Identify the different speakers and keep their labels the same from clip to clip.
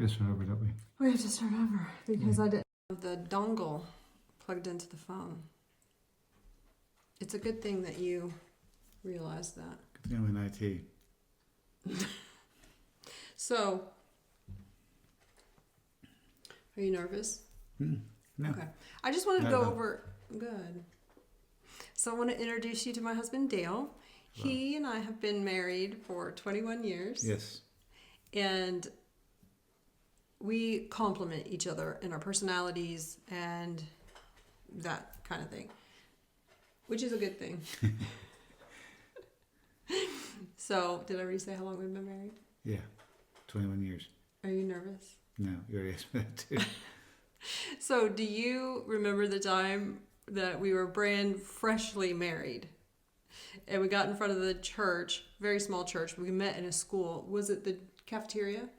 Speaker 1: We have to start over, don't we?
Speaker 2: We have to start over because I didn't have the dongle plugged into the phone. It's a good thing that you realized that.
Speaker 1: Good thing I'm in IT.
Speaker 2: So, are you nervous?
Speaker 1: No.
Speaker 2: Okay. I just wanted to
Speaker 1: Not
Speaker 2: go
Speaker 1: at all.
Speaker 2: over. Good. So I want to introduce you to my husband, Dale. He and I have been married for 21 years.
Speaker 1: Yes.
Speaker 2: And we complement each other in our personalities and that kind of thing, which is a good thing. So, did I already say how long we've been married?
Speaker 1: Yeah. 21 years.
Speaker 2: Are you nervous?
Speaker 1: No, you already asked me that too.
Speaker 2: So, do you remember the time that we were brand freshly married? And we got in front of the church, very small church. We met in a school. Was it the cafeteria?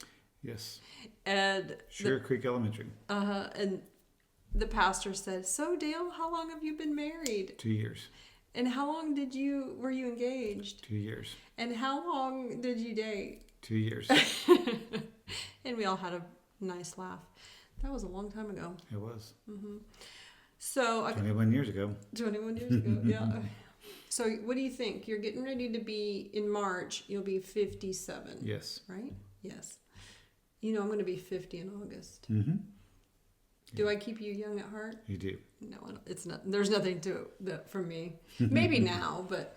Speaker 1: Yes.
Speaker 2: And
Speaker 1: Sugar Creek Elementary.
Speaker 2: and the pastor said, "So Dale, how long have you been married?
Speaker 1: 2 years.
Speaker 2: And how long were you engaged?
Speaker 1: 2 years.
Speaker 2: And how long did you date?"
Speaker 1: 2 years.
Speaker 2: And we all had a nice laugh. That was a long time ago.
Speaker 1: It was.
Speaker 2: So
Speaker 1: 21 years ago.
Speaker 2: 21 years ago, yeah. So what do you think? You're getting ready to be, in March, you'll be 57.
Speaker 1: Yes.
Speaker 2: Right? Yes. You know, I'm going to be 50 in August.
Speaker 1: Mm-hmm.
Speaker 2: Do I keep you young at heart?
Speaker 1: You do.
Speaker 2: No, it's not. There's nothing to that from me. Maybe now, but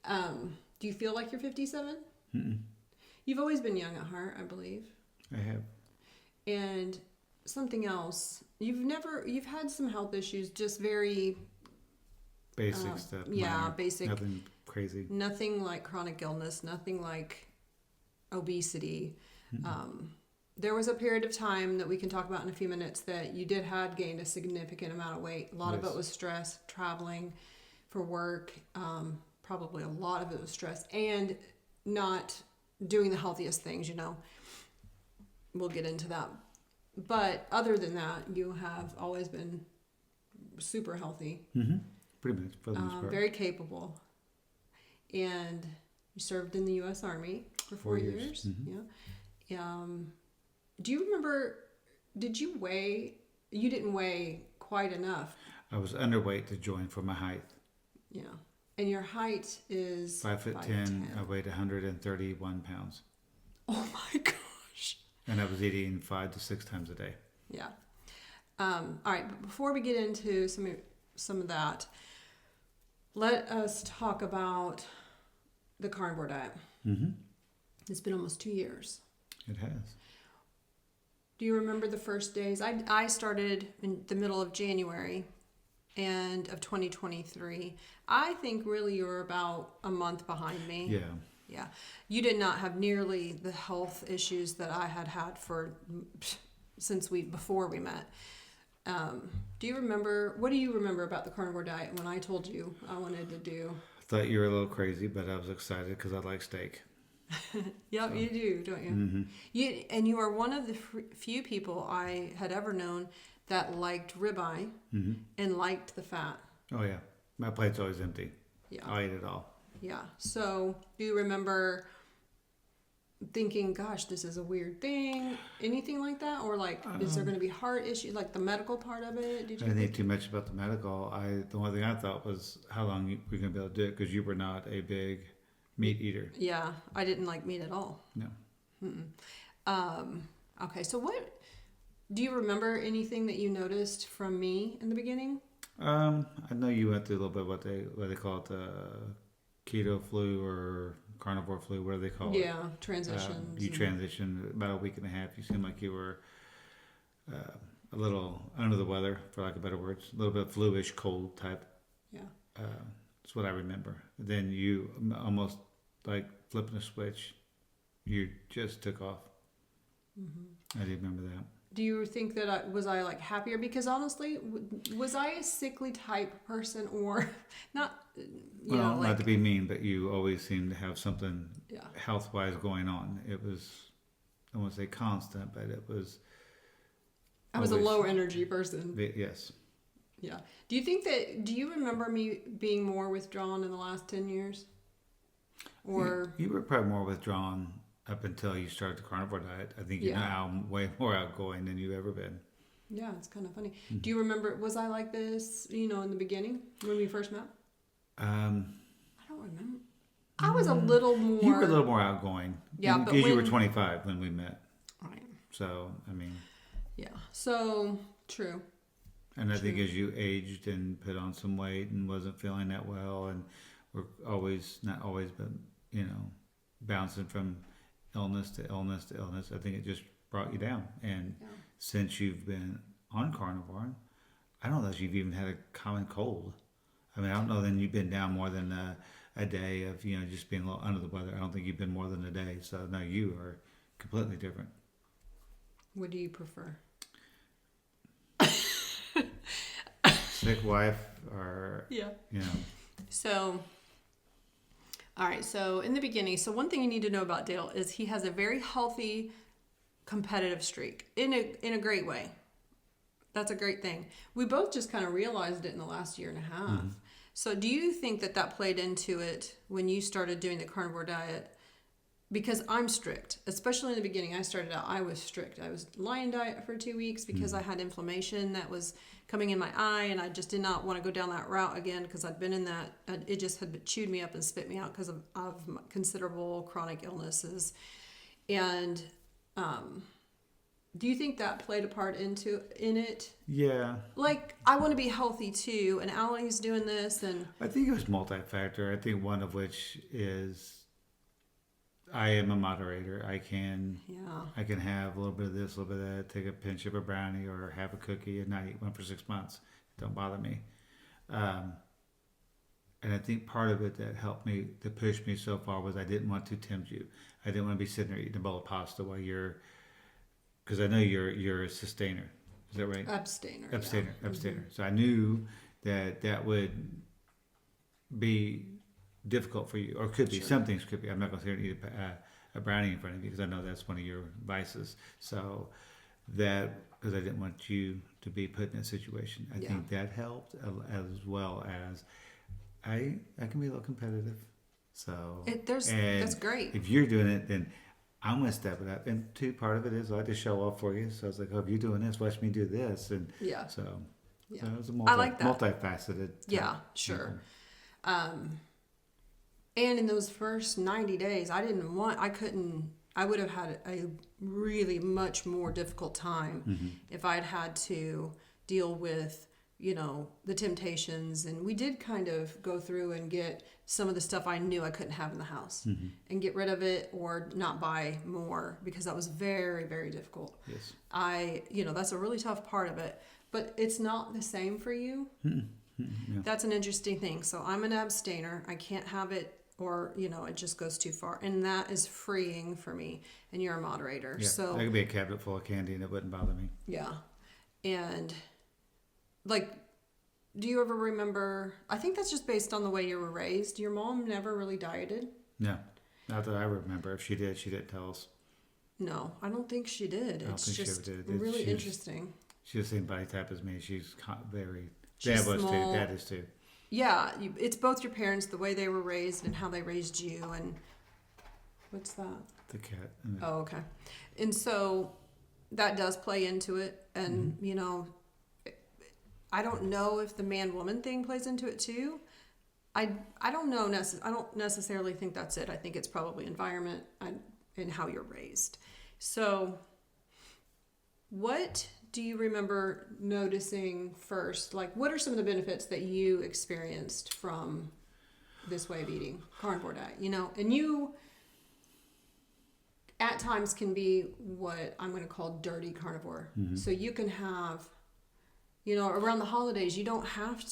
Speaker 2: do you feel like you're 57?
Speaker 1: Mm-mm.
Speaker 2: You've always been young at heart, I believe.
Speaker 1: I have.
Speaker 2: And something else, you've had some health issues, just very
Speaker 1: Basic stuff.
Speaker 2: yeah,
Speaker 1: minor.
Speaker 2: basic.
Speaker 1: Nothing crazy.
Speaker 2: Nothing like chronic illness, nothing like obesity. There was a period of time that we can talk about in a few minutes that you had gained a significant amount of weight. A lot of
Speaker 1: Yes.
Speaker 2: it was stress, traveling for work. Probably a lot of it was stress and not doing the healthiest things, you know. We'll get into that. But other than that, you have always been super healthy,
Speaker 1: Mm-hmm. Pretty much, for the most part.
Speaker 2: very capable. And you served in the U.S. Army for 4 years.
Speaker 1: Mhm.
Speaker 2: Yeah. Do you remember, did you weigh, you didn't weigh quite enough.
Speaker 1: I was underweight to join for my height.
Speaker 2: Yeah. And your height is
Speaker 1: 5'10". I weighed 131 pounds.
Speaker 2: Oh my gosh.
Speaker 1: And I was eating 5 to 6 times a day.
Speaker 2: Yeah. All right. But before we get into some of that, let us talk about the carnivore diet.
Speaker 1: Mm-hmm.
Speaker 2: It's been almost 2 years.
Speaker 1: It has.
Speaker 2: Do you remember the first days? I started in the middle of January and of 2023. I think really you were about a month behind me.
Speaker 1: Yeah.
Speaker 2: Yeah. You did not have nearly the health issues that I had before we met. What do you remember about the carnivore diet when I told you I wanted to do?
Speaker 1: I thought you were a little crazy, but I was excited because I like steak.
Speaker 2: Yep, so. You do, don't you?
Speaker 1: Mm-hmm.
Speaker 2: You are one of the few people I had ever known that liked ribeye and liked the fat.
Speaker 1: Oh, yeah. My plate's always empty.
Speaker 2: Yeah.
Speaker 1: I'll eat it all.
Speaker 2: Yeah. So do you remember thinking, gosh, this is a weird thing? Anything like that? Or like, is there going to be heart issues, like the medical part of it?
Speaker 1: I didn't think too much about the medical. The only thing I thought was how long we're going to be able to do it because you were not a big meat eater.
Speaker 2: Yeah. I didn't like meat at all.
Speaker 1: No.
Speaker 2: Okay. So do you remember anything that you noticed from me in the beginning?
Speaker 1: I know you went through a little bit what they call it, keto flu or carnivore flu, what do they call it?
Speaker 2: Yeah, transitions.
Speaker 1: You transitioned about a week and a half. You seemed like you were a little under the weather, for lack of better words, a little bit flu-ish, cold type.
Speaker 2: Yeah.
Speaker 1: That's what I remember. Then you almost like flipping a switch. You just took off. I do remember that.
Speaker 2: Do you think that I was like happier? Because honestly, was I a sickly type person or not?
Speaker 1: Not to be mean, but you always seem to have something health-wise going on. It was, I won't say constant, but it was.
Speaker 2: I was a low energy person.
Speaker 1: Yes.
Speaker 2: Yeah. Do you remember me being more withdrawn in the last 10 years? Or
Speaker 1: you were probably more withdrawn up until you started the carnivore diet. I think you're
Speaker 2: Yeah.
Speaker 1: now way more outgoing than you've ever been.
Speaker 2: Yeah, it's kind of funny. Do you remember, was I like this, in the beginning when we first met?
Speaker 1: Um,
Speaker 2: I don't remember. I was a little more.
Speaker 1: you were a little more outgoing.
Speaker 2: Yeah, but
Speaker 1: because you were
Speaker 2: when-
Speaker 1: 25 when we met.
Speaker 2: Right.
Speaker 1: So, I mean,
Speaker 2: Yeah. So, true.
Speaker 1: and I think as you aged and put on some weight and wasn't feeling that well, and we're always, not always, but, bouncing from illness to illness to illness, I think it just brought you down. And
Speaker 2: Yeah.
Speaker 1: since you've been on carnivore, I don't know if you've even had a common cold. I mean, I don't know that you've been down more than a day of, just being a little under the weather. I don't think you've been more than a day. So, no, you are completely different.
Speaker 2: What do you prefer?
Speaker 1: Sick wife or,
Speaker 2: Yeah.
Speaker 1: you know.
Speaker 2: So, all right. So, in the beginning, one thing you need to know about Dale is he has a very healthy competitive streak in a great way. That's a great thing. We both just kind of realized it in the last year and a half.
Speaker 1: Mm-hmm.
Speaker 2: So, do you think that played into it when you started doing the carnivore diet? Because I'm strict, especially in the beginning. I started out, I was strict. I was lion diet for 2 weeks because I had inflammation that was coming in my eye, and I just did not want to go down that route again because I'd been in that. It just had chewed me up and spit me out because of considerable chronic illnesses. And do you think that played a part in it?
Speaker 1: Yeah.
Speaker 2: Like, I want to be healthy too, and Allie's doing this, and
Speaker 1: I think it was multi-factor. I think one of which is I am a moderator. I can have a little bit of this, a little bit of that, take a pinch of a brownie or have a cookie and not eat one for 6 months. Don't bother me. And I think part of it that helped me, that pushed me so far was I didn't want to tempt you. I didn't want to be sitting there eating a bowl of pasta while because I know you're a sustainer. Is that right?
Speaker 2: abstainer.
Speaker 1: Abstainer.
Speaker 2: Yeah.
Speaker 1: Abstainer. So I knew that would be difficult for you, or could be.
Speaker 2: Sure.
Speaker 1: Some things could be. I'm not going to sit here and eat a brownie in front of you because I know that's one of your vices. So that, because I didn't want you to be put in a situation. I think that helped, as well as I can be a little competitive. So
Speaker 2: That's great.
Speaker 1: If you're doing it, then I'm going to step it up. And part of it is I like to show off for you. So I was like, oh, if you're doing this, watch me do this. And
Speaker 2: Yeah.
Speaker 1: so
Speaker 2: Yeah.
Speaker 1: it was a
Speaker 2: I like that.
Speaker 1: multifaceted.
Speaker 2: Yeah, sure. And in those first 90 days, I would have had a really much more difficult time if I'd had to deal with, the temptations. And we did kind of go through and get some of the stuff I knew I couldn't have in the house and get rid of it or not buy more, because that was very, very difficult.
Speaker 1: Yes.
Speaker 2: That's a really tough part of it, but it's not the same for you.
Speaker 1: Yeah.
Speaker 2: That's an interesting thing. So I'm an abstainer. I can't have it, or it just goes too far, and that is freeing for me. And you're a moderator,
Speaker 1: Yeah.
Speaker 2: so
Speaker 1: that could be a cabinet full of candy and it wouldn't bother me.
Speaker 2: yeah. And do you ever remember? I think that's just based on the way you were raised. Your mom never really dieted.
Speaker 1: No, not that I remember. If she did, she didn't tell us.
Speaker 2: No, I don't think she did.
Speaker 1: I don't
Speaker 2: It's
Speaker 1: think she
Speaker 2: just
Speaker 1: ever did.
Speaker 2: really interesting.
Speaker 1: She's the same body type as me. She's very.
Speaker 2: She's
Speaker 1: Dad was
Speaker 2: small.
Speaker 1: too. Dad is too.
Speaker 2: Yeah, it's both your parents, the way they were raised and how they raised you. And what's that?
Speaker 1: The cat.
Speaker 2: Oh, okay. And so that does play into it. And, I don't know if the man-woman thing plays into it too. I don't know. I don't necessarily think that's it. I think it's probably environment and how you're raised. So what do you remember noticing first? Like, what are some of the benefits that you experienced from this way of eating, carnivore diet? And you at times can be what I'm going to call dirty carnivore. So you can have, around the holidays, you don't have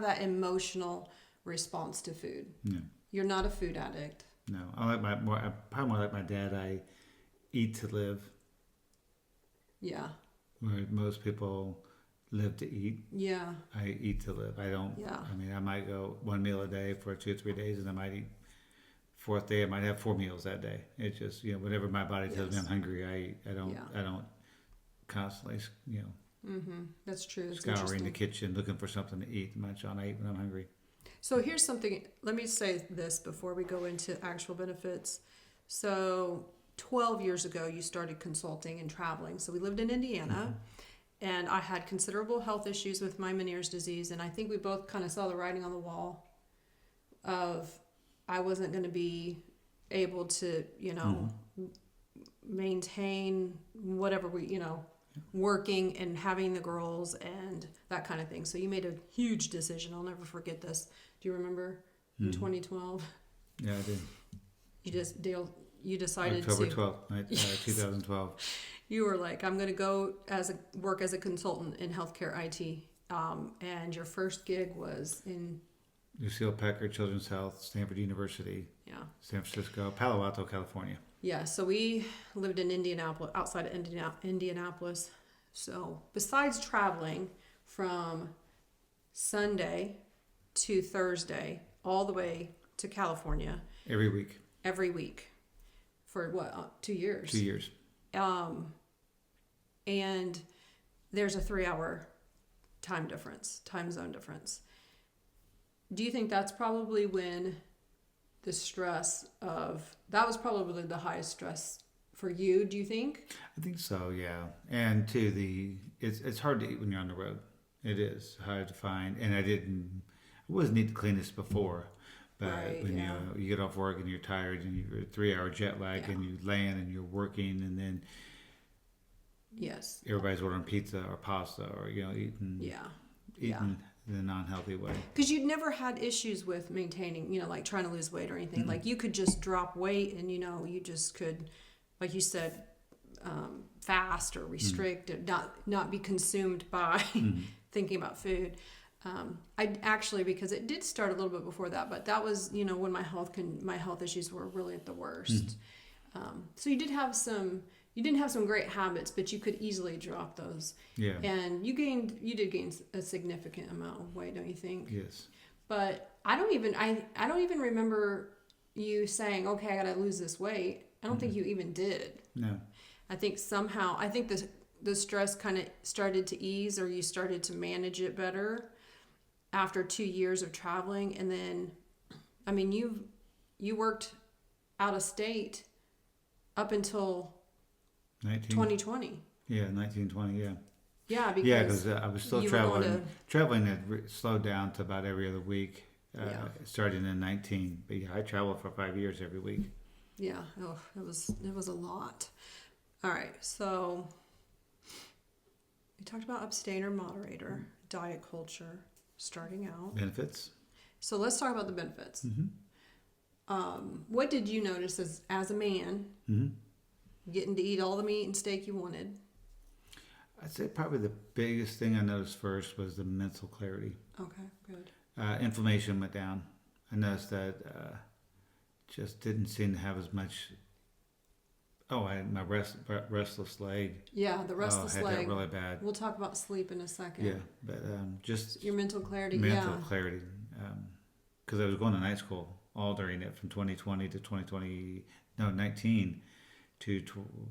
Speaker 2: that emotional response to food.
Speaker 1: No.
Speaker 2: You're not a food addict.
Speaker 1: No. I'm probably more like my dad. I eat to live.
Speaker 2: Yeah.
Speaker 1: Where most people live to eat.
Speaker 2: Yeah.
Speaker 1: I eat to live. I don't.
Speaker 2: Yeah.
Speaker 1: I mean, I might go one meal a day for 2 or 3 days, and I might eat. Fourth day, I might have 4 meals that day. It's just whenever my body tells me I'm hungry, I eat. I don't constantly
Speaker 2: That's true. That's
Speaker 1: scouring
Speaker 2: interesting.
Speaker 1: the kitchen looking for something to eat. Much on I eat when I'm hungry.
Speaker 2: So here's something. Let me say this before we go into actual benefits. So 12 years ago, you started consulting and traveling. So we lived in Indiana, and I had considerable health issues with my Meniere's disease. And I think we both kind of saw the writing on the wall of I wasn't going to be able to, maintain whatever working and having the girls and that kind of thing. So you made a huge decision. I'll never forget this. Do you remember in 2012?
Speaker 1: Yeah, I did.
Speaker 2: You decided
Speaker 1: October
Speaker 2: to
Speaker 1: 12th, 2012.
Speaker 2: You were like, I'm going to go work as a consultant in healthcare IT. And your first gig was in
Speaker 1: Lucille Pecker, Children's Health, Stanford University, San Francisco, Palo Alto, California.
Speaker 2: Yeah, so we lived in Indianapolis, outside of Indianapolis. So besides traveling from Sunday to Thursday, all the way to California.
Speaker 1: Every week.
Speaker 2: For what, 2 years?
Speaker 1: 2 years.
Speaker 2: And there's a 3-hour time zone difference. Do you think that's probably when the stress that was probably the highest stress for you, do you think?
Speaker 1: I think so, yeah. And it's hard to eat when you're on the road. It is hard to find. And I wasn't eating the cleanest before. But when you get off work and you're tired and you're 3-hour jet lag and you land and you're working and then everybody's ordering pizza or pasta or eating in a non-healthy way.
Speaker 2: Because you'd never had issues with maintaining, like trying to lose weight or anything. Like you could just drop weight and you just could, like you said, fast or restrict, or not be consumed by thinking about food. I actually, because it did start a little bit before that, but that was when my health issues were really at the worst. So you didn't have some great habits, but you could easily drop those.
Speaker 1: Yeah.
Speaker 2: And you did gain a significant amount of weight, don't you think?
Speaker 1: Yes. But
Speaker 2: I don't even remember you saying, okay, I got to lose this weight. I don't think you even did.
Speaker 1: No.
Speaker 2: I think the stress kind of started to ease, or you started to manage it better after 2 years of traveling. And then, I mean, you worked out of state up until 2020.
Speaker 1: Yeah, 1920, yeah.
Speaker 2: Yeah,
Speaker 1: because I was still traveling. Traveling had slowed down to about every other week, starting in 19. But yeah, I traveled for 5 years every week.
Speaker 2: Yeah, it was a lot. All right, so we talked about abstainer, moderator, diet culture, starting out.
Speaker 1: Benefits.
Speaker 2: So let's talk about the benefits. What did you notice as a man getting to eat all the meat and steak you wanted?
Speaker 1: I'd say probably the biggest thing I noticed first was the mental clarity.
Speaker 2: Okay, good.
Speaker 1: Inflammation went down. I noticed that just didn't seem to have as much. Oh, I had my restless leg.
Speaker 2: Yeah, the restless leg.
Speaker 1: I had that really bad.
Speaker 2: We'll talk about sleep in a second.
Speaker 1: Yeah, but just
Speaker 2: your mental clarity.
Speaker 1: Mental clarity, because I was going to night school all during it from 2020 to 19 to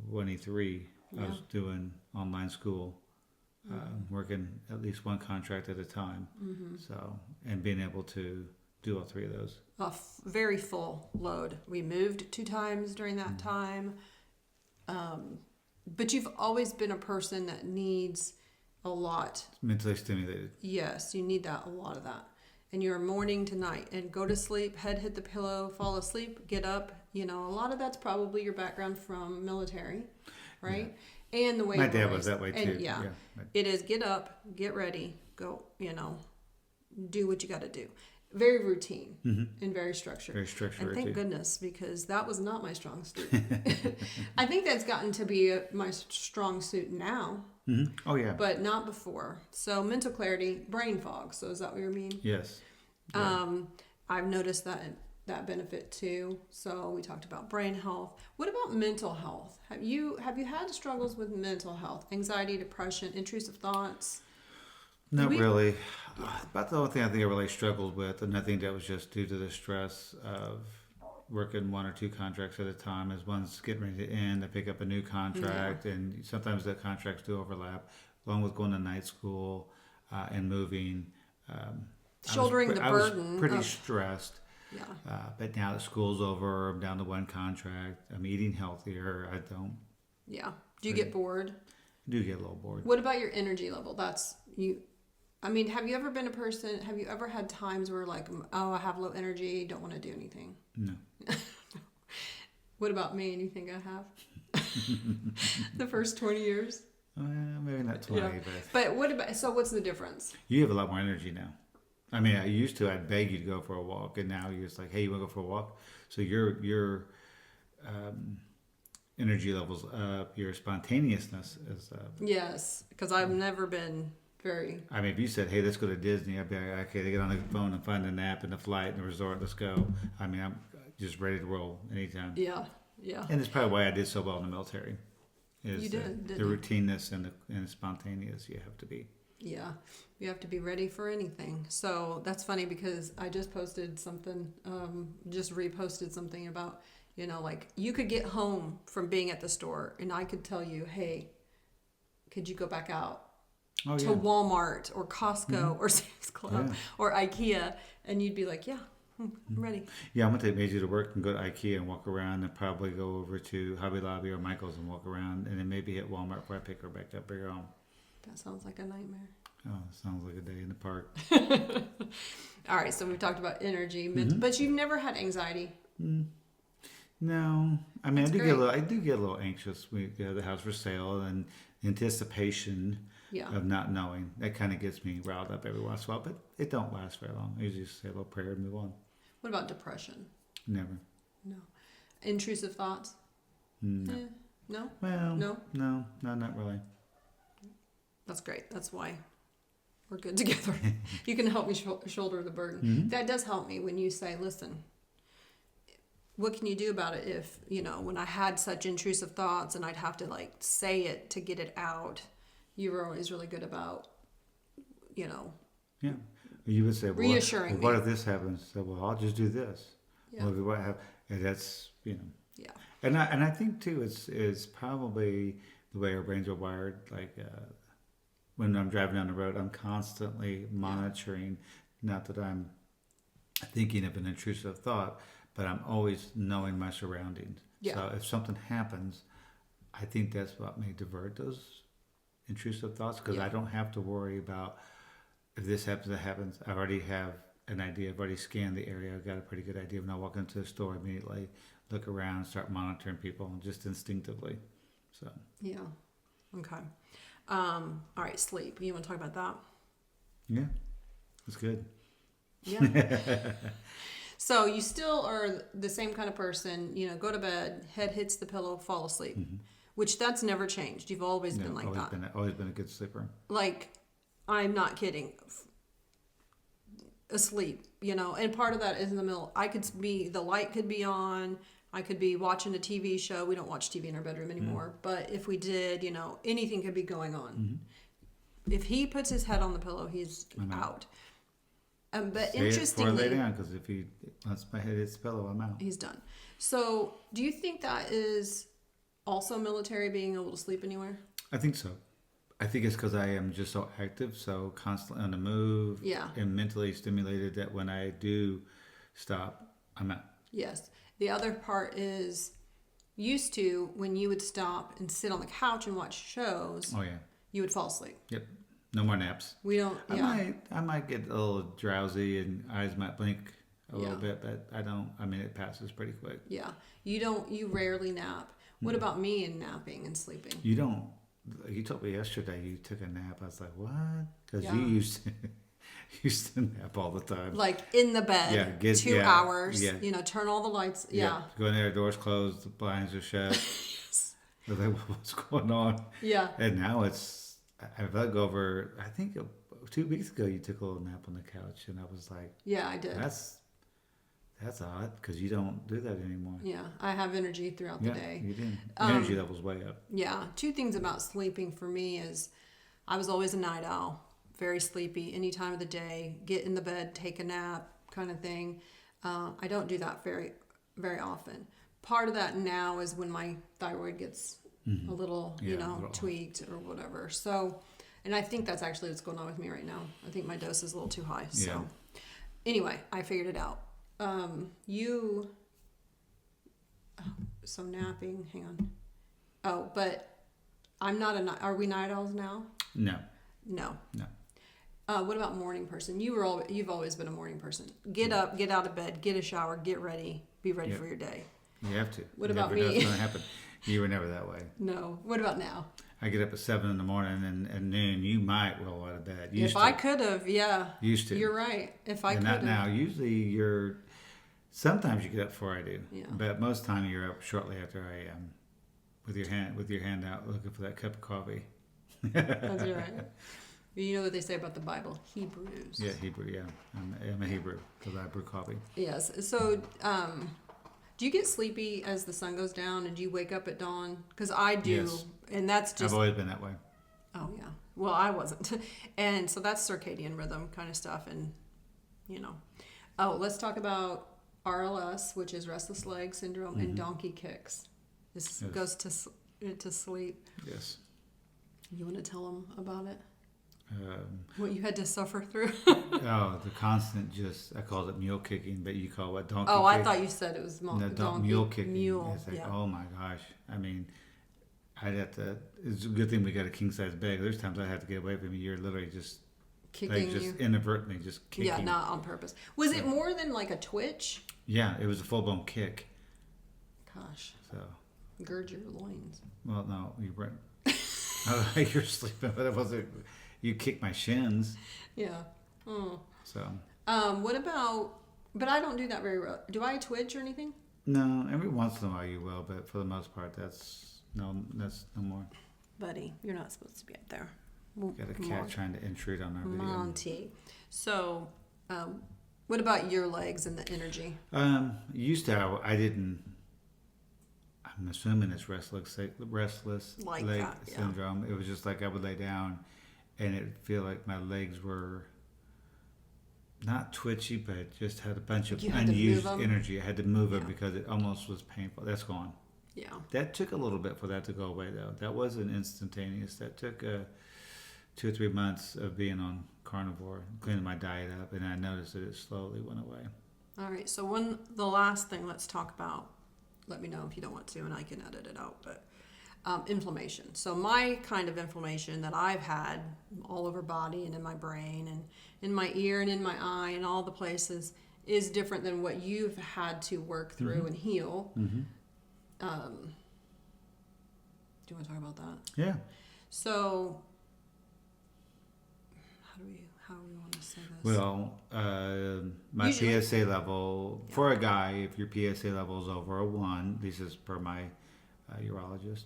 Speaker 1: 23. I was doing online school, working at least one contract at a time. So, and being able to do all three of those.
Speaker 2: A very full load. We moved 2 times during that time. But you've always been a person that needs a lot.
Speaker 1: Mentally stimulated.
Speaker 2: Yes, you need a lot of that. And you're morning to night and go to sleep, head hit the pillow, fall asleep, get up. A lot of that's probably your background from military, right? Yeah. And the way
Speaker 1: my dad was that way too.
Speaker 2: And it is get up, get ready, go, do what you got to do. Very routine and very structured.
Speaker 1: Very structured.
Speaker 2: And thank goodness, because that was not my strong suit. I think that's gotten to be my strong suit now.
Speaker 1: Oh, yeah.
Speaker 2: But not before. So mental clarity, brain fog. So is that what you mean?
Speaker 1: Yes.
Speaker 2: Yeah. I've noticed that benefit too. So we talked about brain health. What about mental health? Have you had struggles with mental health? Anxiety, depression, intrusive thoughts?
Speaker 1: Not really. About the only thing I think I really struggled with, and I think that was just due to the stress of working 1 or 2 contracts at a time. As one's getting ready to end, I pick up a new contract, and sometimes the contracts do overlap, along with going to night school and moving.
Speaker 2: Shouldering the burden.
Speaker 1: I was pretty stressed.
Speaker 2: Yeah.
Speaker 1: But now that school's over, I'm down to one contract. I'm eating healthier. I don't.
Speaker 2: Yeah. Do you get bored?
Speaker 1: I do get a little bored.
Speaker 2: What about your energy level? That's you. I mean, have you ever been a person? Have you ever had times where like, oh, I have low energy, don't want to do anything?
Speaker 1: No.
Speaker 2: What about me? And you think I have? The first 20 years?
Speaker 1: Maybe not 20,
Speaker 2: Yeah. But what about, so what's the difference?
Speaker 1: You have a lot more energy now. I mean, I used to, I'd beg you to go for a walk, and now you're just like, hey, you want to go for a walk? So your energy levels up, your spontaneousness is up.
Speaker 2: Yes, because I've never been very...
Speaker 1: I mean, if you said, hey, let's go to Disney, I'd be like, okay, they get on the phone and find a nap and a flight and a resort, let's go. I mean, I'm just ready to roll anytime.
Speaker 2: Yeah.
Speaker 1: And it's probably why I did so well in the military. Is
Speaker 2: You did,
Speaker 1: the
Speaker 2: didn't you?
Speaker 1: routineness and the spontaneous you have to be.
Speaker 2: Yeah, you have to be ready for anything. So that's funny because I just posted something, just reposted something about, you know, like you could get home from being at the store and I could tell you, hey, could you go back out to Walmart or Costco or Sam's Club or IKEA? And you'd be like, yeah, I'm ready.
Speaker 1: Yeah, I'm going to take Maisie to work and go to IKEA and walk around and probably go over to Hobby Lobby or Michael's and walk around and then maybe hit Walmart before I pick her back up, bring her home.
Speaker 2: That sounds like a nightmare.
Speaker 1: Oh, sounds like a day in the park.
Speaker 2: All right, so we've talked about energy, but you've never had anxiety.
Speaker 1: No, I mean,
Speaker 2: That's
Speaker 1: I do get a little anxious. We have the house for sale and anticipation of not knowing. That kind of gets me riled up every once in a while, but it don't last very long. I usually just say a little prayer and move on.
Speaker 2: What about depression?
Speaker 1: Never.
Speaker 2: No. Intrusive thoughts?
Speaker 1: No.
Speaker 2: No?
Speaker 1: Well,
Speaker 2: No?
Speaker 1: No, not really.
Speaker 2: That's great. That's why we're good together. You can help me shoulder the burden. That does help me when you say, listen, what can you do about it if, you know, when I had such intrusive thoughts and I'd have to like say it to get it out, you were always really good about, you know.
Speaker 1: Yeah. You would say, well,
Speaker 2: reassuring me.
Speaker 1: What if this happens? So, well, I'll just do this.
Speaker 2: Yeah.
Speaker 1: Well, what have, and that's, you know.
Speaker 2: Yeah.
Speaker 1: And I think too, it's probably the way our brains are wired. Like when I'm driving down the road, I'm constantly monitoring. Not that I'm thinking of an intrusive thought, but I'm always knowing my surroundings.
Speaker 2: Yeah.
Speaker 1: So if something happens, I think that's what may divert those intrusive thoughts because I don't have to worry about if this happens, that happens. I already have an idea. I've already scanned the area. I've got a pretty good idea. When I walk into the store, immediately look around, start monitoring people just instinctively. So
Speaker 2: yeah. Okay. All right, sleep. You want to talk about that?
Speaker 1: yeah, that's good.
Speaker 2: Yeah. So you still are the same kind of person, you know, go to bed, head hits the pillow, fall asleep, which that's never changed. You've always been like that.
Speaker 1: Always been a good sleeper.
Speaker 2: Like, I'm not kidding. Asleep, you know, and part of that is in the middle. The light could be on. I could be watching a TV show. We don't watch TV in our bedroom anymore. But if we did, you know, anything could be going on. If he puts his head on the pillow, he's out. But interestingly,
Speaker 1: lay down because once my head hits the pillow, I'm out.
Speaker 2: He's done. So, do you think that is also military, being able to sleep anywhere?
Speaker 1: I think so. I think it's because I am just so active, so constantly on the move, and mentally stimulated that when I do stop, I'm out.
Speaker 2: Yes. The other part is used to when you would stop and sit on the couch and watch shows.
Speaker 1: Oh yeah.
Speaker 2: You would fall asleep.
Speaker 1: Yep. No more naps.
Speaker 2: We don't. Yeah.
Speaker 1: I might get a little drowsy and eyes might blink a little bit, but I don't. I mean, it passes pretty quick.
Speaker 2: Yeah. You don't. You rarely nap. What about me and napping and sleeping?
Speaker 1: You don't. You told me yesterday you took a nap. I was like, what? Because you used to nap all the time.
Speaker 2: Like in the bed, 2 hours.
Speaker 1: Yeah.
Speaker 2: You know, turn all the lights. Yeah.
Speaker 1: Go in there, doors closed, the blinds are shut.
Speaker 2: Yes.
Speaker 1: I was like, what's going on?
Speaker 2: Yeah.
Speaker 1: And now I've looked over, I think 2 weeks ago you took a little nap on the couch, and I was like,
Speaker 2: yeah, I did.
Speaker 1: That's odd because you don't do that anymore.
Speaker 2: Yeah, I have energy throughout the day.
Speaker 1: You did. Energy level's way up.
Speaker 2: Yeah. 2 things about sleeping for me is I was always a night owl, very sleepy, any time of the day, get in the bed, take a nap kind of thing. I don't do that very, very often. Part of that now is when my thyroid gets a little, tweaked or whatever. So, and I think that's actually what's going on with me right now. I think my dose is a little too high. So anyway, I figured it out. You. Oh, so napping. Hang on. Oh, but I'm not a. Are we night owls now?
Speaker 1: No.
Speaker 2: No.
Speaker 1: No.
Speaker 2: What about morning person? You've always been a morning person. Get up, get out of bed, get a shower, get ready, be ready for your day.
Speaker 1: You have to.
Speaker 2: What
Speaker 1: You
Speaker 2: about
Speaker 1: never know
Speaker 2: me?
Speaker 1: what's going to happen. You were never that way.
Speaker 2: No. What about now?
Speaker 1: I get up at 7 in the morning, and at noon you might roll out of bed.
Speaker 2: If I could have, yeah.
Speaker 1: Used to.
Speaker 2: You're right. If I
Speaker 1: And
Speaker 2: could have.
Speaker 1: not now. Usually sometimes you get up before I do.
Speaker 2: Yeah.
Speaker 1: But most time you're up shortly after I am, with your hand out looking for that cup of coffee.
Speaker 2: That's right. You know what they say about the Bible? Hebrews.
Speaker 1: Yeah, Hebrew, yeah. I'm a Hebrew because I brew coffee.
Speaker 2: Yes. So, do you get sleepy as the sun goes down, and do you wake up at dawn? Because I do,
Speaker 1: Yes.
Speaker 2: and that's just.
Speaker 1: I've always been that way.
Speaker 2: Oh yeah. Well, I wasn't, and so that's circadian rhythm kind of stuff, and Oh, let's talk about RLS, which is restless leg syndrome, and donkey kicks. This goes to sleep.
Speaker 1: Yes.
Speaker 2: You want to tell them about it?
Speaker 1: What
Speaker 2: you had to suffer through?
Speaker 1: the constant I called it mule kicking, but you call it donkey
Speaker 2: Oh,
Speaker 1: kick.
Speaker 2: I thought you said it was donkey.
Speaker 1: Mule kicking.
Speaker 2: Mule,
Speaker 1: It's like,
Speaker 2: yeah.
Speaker 1: oh my gosh. I mean, I'd have to, it's a good thing we got a king size bed. There's times I have to get away from you. You're literally just
Speaker 2: Kicking
Speaker 1: just
Speaker 2: you.
Speaker 1: inadvertently just kicking.
Speaker 2: Yeah, not on purpose. Was it more than like a twitch?
Speaker 1: Yeah, it was a full blown kick.
Speaker 2: Gosh.
Speaker 1: So.
Speaker 2: Gird your loins.
Speaker 1: Well, no, you weren't. You're sleeping, but it wasn't. You kicked my shins.
Speaker 2: Yeah. Oh.
Speaker 1: So.
Speaker 2: What about? But I don't do that very well. Do I twitch or anything?
Speaker 1: No, every once in a while you will, but for the most part, that's no more.
Speaker 2: Buddy, you're not supposed to be up there.
Speaker 1: Got a cat trying to intrude on our video.
Speaker 2: Monty. So, what about your legs and the energy?
Speaker 1: Used to, I didn't. I'm assuming it's restless
Speaker 2: Like
Speaker 1: leg
Speaker 2: that, yeah.
Speaker 1: syndrome. It was just like I would lay down, and it'd feel like my legs were not twitchy, but just had a bunch of unused energy. I had to move them because it almost was painful. That's gone.
Speaker 2: Yeah.
Speaker 1: That took a little bit for that to go away, though. That wasn't instantaneous. That took 2 or 3 months of being on carnivore, cleaning my diet up, and I noticed that it slowly went away.
Speaker 2: All right. So the last thing let's talk about. Let me know if you don't want to, and I can edit it out. But inflammation. So my kind of inflammation that I've had all over body and in my brain and in my ear and in my eye and all the places is different than what you've had to work through and heal.
Speaker 1: Mm-hmm.
Speaker 2: Do you want to talk about that?
Speaker 1: Yeah.
Speaker 2: So how do we want to say this?
Speaker 1: Well, my
Speaker 2: Usually,
Speaker 1: PSA level, for a guy, if your PSA level is over a 1, this is per my urologist,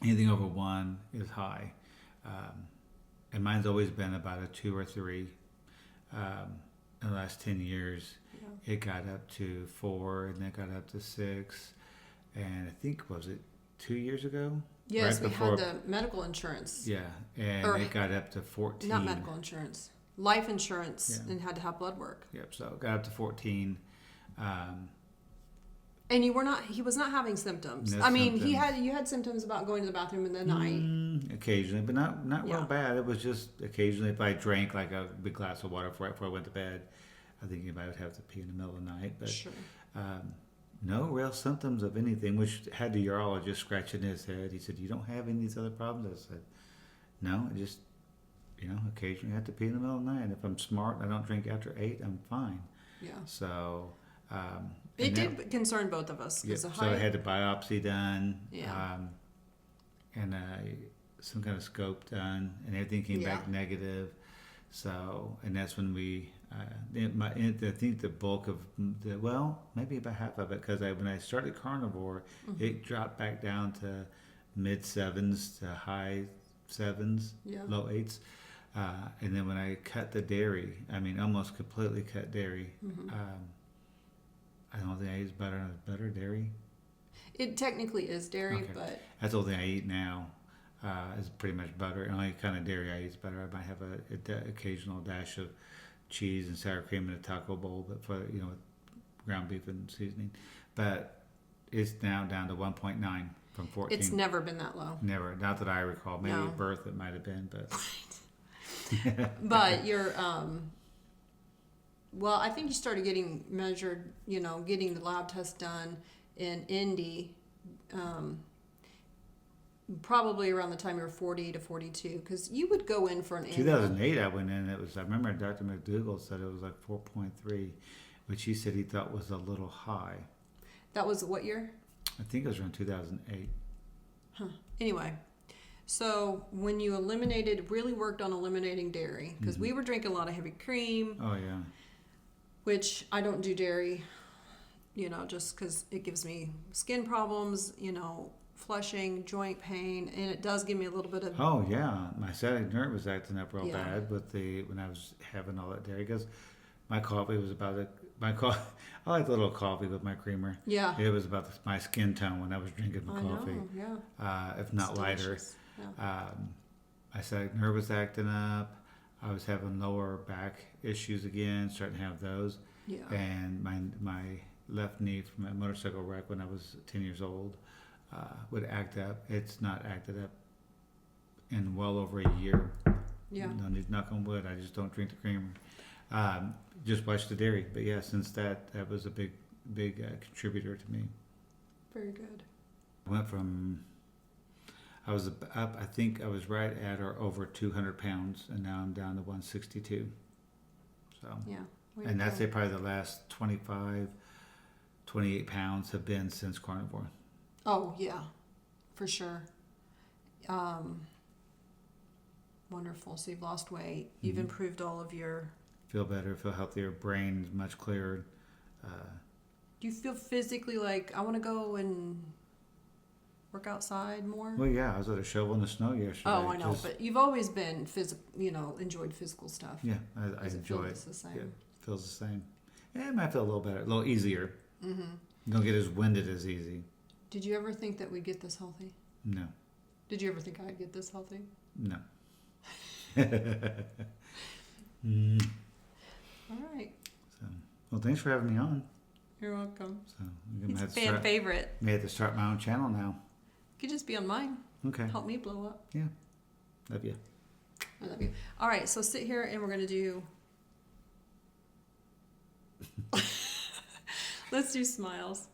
Speaker 1: anything over 1 is high. And mine's always been about a 2 or 3. In the last 10 years, it got up to 4, and then it got up to 6. And I think, was it 2 years ago?
Speaker 2: Yes,
Speaker 1: right
Speaker 2: we had the medical insurance.
Speaker 1: Yeah, and it got up to 14.
Speaker 2: Not medical insurance, life insurance, and had to have blood work.
Speaker 1: Yep, so it got up to 14.
Speaker 2: And he was not having symptoms.
Speaker 1: No
Speaker 2: I mean,
Speaker 1: symptoms.
Speaker 2: you had symptoms about going to the bathroom in the night.
Speaker 1: Occasionally, but not real bad. It was just occasionally if I drank like a big glass of water right before I went to bed, I think anybody would have to pee in the middle of the night. But
Speaker 2: Sure.
Speaker 1: no real symptoms of anything, which had the urologist scratching his head. He said, "You don't have any of these other problems?" I said, "No, I just, occasionally have to pee in the middle of the night. If I'm smart, I don't drink after 8, I'm fine."
Speaker 2: Yeah.
Speaker 1: So...
Speaker 2: it did concern both of us.
Speaker 1: Yeah, so I had the biopsy done,
Speaker 2: Yeah.
Speaker 1: and some kind of scope done, and everything came back negative. So, and that's when I think the bulk of maybe about half of it, because when I started carnivore, it dropped back down to mid 7s to high 7s, low 8s. And then when I cut the dairy, almost completely cut dairy, I don't think I use butter dairy.
Speaker 2: It technically is dairy, but
Speaker 1: that's the only thing I eat now. Is pretty much butter. And the only kind of dairy I eat is butter. I might have a occasional dash of cheese and sour cream in a taco bowl, but for with ground beef and seasoning. But it's now down to 1.9 from 14.
Speaker 2: it's never been that low.
Speaker 1: Never, not that I recall. Maybe
Speaker 2: No.
Speaker 1: at birth it might have been, but
Speaker 2: But you're Well, I think you started getting measured, getting the lab test done in Indy, probably around the time you were 40 to 42, because you would go in for an annual.
Speaker 1: 2008, I went in. I remember Dr. McDougall said it was like 4.3, which he said he thought was a little high.
Speaker 2: That was what year?
Speaker 1: I think it was around 2008.
Speaker 2: Huh. Anyway, so when you really worked on eliminating dairy, because we were drinking a lot of heavy cream.
Speaker 1: Oh, yeah.
Speaker 2: Which I don't do dairy, just because it gives me skin problems, flushing, joint pain, and it does give me a little bit of...
Speaker 1: Oh, yeah. My sciatic nerve was acting up real bad when I was having all that dairy, because my coffee was about I like a little coffee with my creamer.
Speaker 2: Yeah.
Speaker 1: It was about my skin tone when I was drinking my coffee.
Speaker 2: Know, yeah.
Speaker 1: If not lighter.
Speaker 2: Yeah.
Speaker 1: My sciatic nerve was acting up. I was having lower back issues again, starting to have those.
Speaker 2: Yeah.
Speaker 1: And my left knee from a motorcycle wreck when I was 10 years old would act up. It's not acted up in well over a year.
Speaker 2: Yeah.
Speaker 1: No need to knock on wood. I just don't drink the creamer. Just watch the dairy. But yeah, since that was a big contributor to me.
Speaker 2: Very good.
Speaker 1: I went from... I was up, I think I was right at or over 200 pounds, and now I'm down to 162. So,
Speaker 2: yeah.
Speaker 1: And I'd say probably the last 25, 28 pounds have been since carnivore.
Speaker 2: Oh, yeah, for sure. Wonderful. So you've lost weight. You've improved all of your...
Speaker 1: Feel better, feel healthier, brain is much clearer.
Speaker 2: Do you feel physically like, I want to go and... work outside more?
Speaker 1: Well, yeah, I was at a shovel in the snow yesterday.
Speaker 2: Oh, I know, but you've always been enjoyed physical stuff.
Speaker 1: Yeah, I enjoy it.
Speaker 2: The same?
Speaker 1: Yeah, it feels the same. Yeah, it might feel a little better, a little easier.
Speaker 2: Mm-hmm.
Speaker 1: You don't get as winded as easy.
Speaker 2: Did you ever think that we'd get this healthy?
Speaker 1: No.
Speaker 2: Did you ever think I'd get this healthy?
Speaker 1: No.
Speaker 2: All right.
Speaker 1: So, well, thanks for having me on.
Speaker 2: You're welcome.
Speaker 1: So,
Speaker 2: It's a fan favorite.
Speaker 1: I have to start my own channel now.
Speaker 2: You could just be on mine.
Speaker 1: Okay.
Speaker 2: Help me blow up.
Speaker 1: Yeah. Love you.
Speaker 2: I love you. All right, so sit here and we're going to do... Let's do smiles.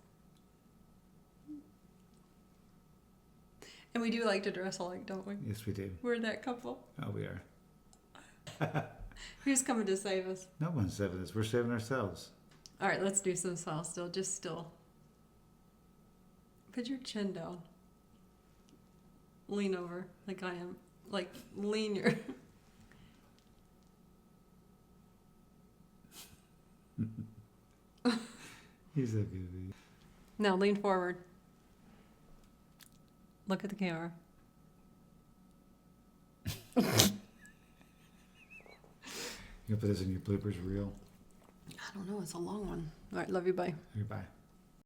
Speaker 2: And we do like to dress alike, don't we?
Speaker 1: Yes, we do.
Speaker 2: We're that couple.
Speaker 1: Oh, we are.
Speaker 2: Who's coming to save us?
Speaker 1: No one's saving us. We're saving ourselves.
Speaker 2: All right, let's do some smiles still. Just still. Put your chin down. Lean over like I am. Like, lean your...
Speaker 1: He's so goofy.
Speaker 2: Now lean forward. Look at the camera.
Speaker 1: You gonna put this in your bloopers reel?
Speaker 2: I don't know. It's a long one. All right. Love you. Bye.
Speaker 1: Goodbye.